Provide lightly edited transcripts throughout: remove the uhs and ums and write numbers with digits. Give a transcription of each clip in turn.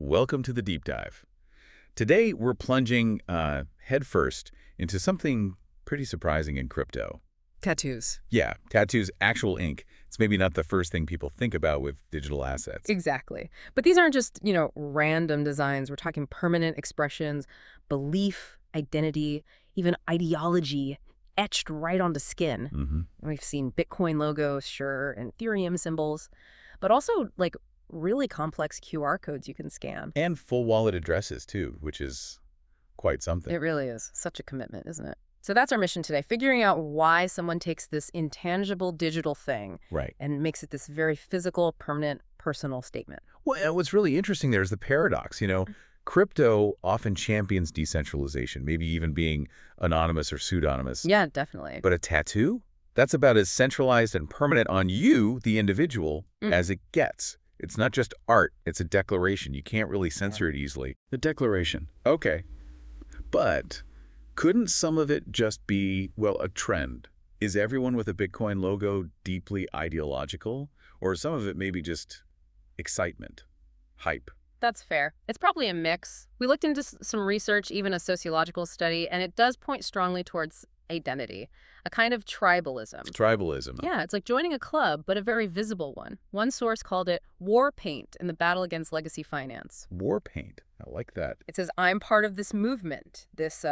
welcome to the deep dive. Today, we're plunging headfirst into something pretty surprising in crypto. Tattoos. Yeah, tattoos, actual ink. It's maybe not the first thing people think about with digital assets. Exactly. But these aren't just, random designs. We're talking permanent expressions, belief, identity, even ideology etched right onto skin. And we've seen Bitcoin logos, sure, and Ethereum symbols, but also, really complex QR codes you can scan. And full wallet addresses, too, which is quite something. It really is. Such a commitment, isn't it? So that's our mission today, figuring out why someone takes this intangible digital thing and makes it this very physical, permanent, personal statement. Well, what's really interesting there is the paradox. Crypto often champions decentralization, maybe even being anonymous or pseudonymous. Yeah, definitely. But a tattoo? That's about as centralized and permanent on you, the individual, as it gets. It's not just art, it's a declaration. You can't really censor it easily. The declaration. Okay. But couldn't some of it just be, a trend? Is everyone with a Bitcoin logo deeply ideological? Or some of it maybe just excitement, hype? That's fair. It's probably a mix. We looked into some research, even a sociological study, and it does point strongly towards identity, a kind of tribalism. Tribalism. Yeah, it's like joining a club, but a very visible one. One source called it war paint in the battle against legacy finance. War paint. I like that. It says, I'm part of this movement, this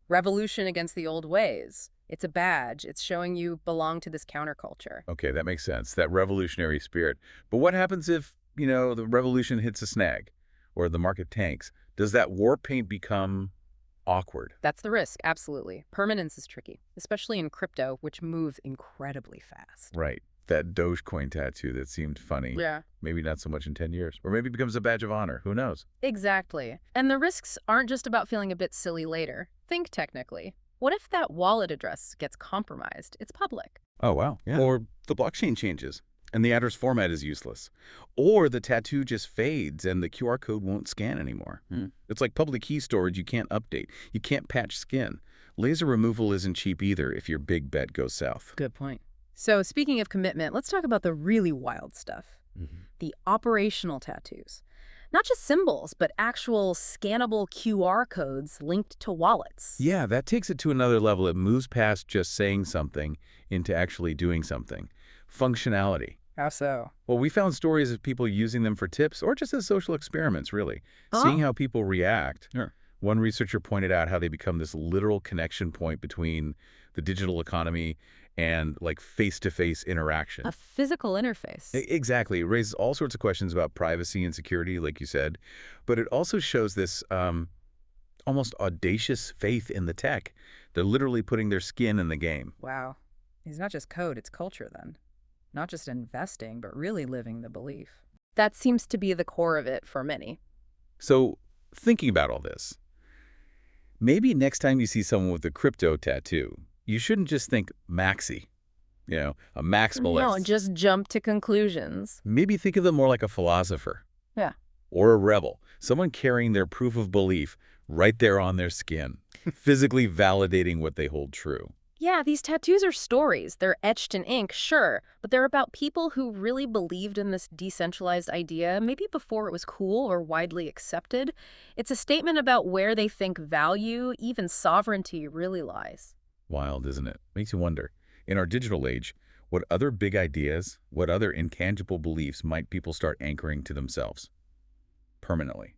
revolution against the old ways. It's a badge. It's showing you belong to this counterculture. Okay, that makes sense. That revolutionary spirit. But what happens if, the revolution hits a snag or the market tanks? Does that war paint become awkward? That's the risk, absolutely. Permanence is tricky, especially in crypto, which moves incredibly fast. Right. That Dogecoin tattoo that seemed funny. Yeah. Maybe not so much in 10 years. Or maybe it becomes a badge of honor. Who knows? Exactly. And the risks aren't just about feeling a bit silly later. Think technically. What if that wallet address gets compromised? It's public. Oh, wow. Yeah. Or the blockchain changes and the address format is useless. Or the tattoo just fades and the QR code won't scan anymore. It's like public key storage you can't update. You can't patch skin. Laser removal isn't cheap either if your big bet goes south. Good point. So speaking of commitment, let's talk about the really wild stuff. The operational tattoos. Not just symbols, but actual scannable QR codes linked to wallets. Yeah, that takes it to another level. It moves past just saying something into actually doing something. Functionality. How so? Well, we found stories of people using them for tips or just as social experiments, really. Seeing how people react. Sure. One researcher pointed out how they become this literal connection point between the digital economy and face-to-face interaction. A physical interface. Exactly. It raises all sorts of questions about privacy and security, like you said. But it also shows this almost audacious faith in the tech. They're literally putting their skin in the game. Wow. It's not just code, it's culture then. Not just investing, but really living the belief. That seems to be the core of it for many. So, thinking about all this, maybe next time you see someone with a crypto tattoo, you shouldn't just think maxi, a maximalist. No, just jump to conclusions. Maybe think of them more like a philosopher. Yeah. Or a rebel, someone carrying their proof of belief right there on their skin, physically validating what they hold true. Yeah, these tattoos are stories. They're etched in ink, sure, but they're about people who really believed in this decentralized idea, maybe before it was cool or widely accepted. It's a statement about where they think value, even sovereignty, really lies. Wild, isn't it? Makes you wonder. In our digital age, what other big ideas, what other intangible beliefs might people start anchoring to themselves permanently?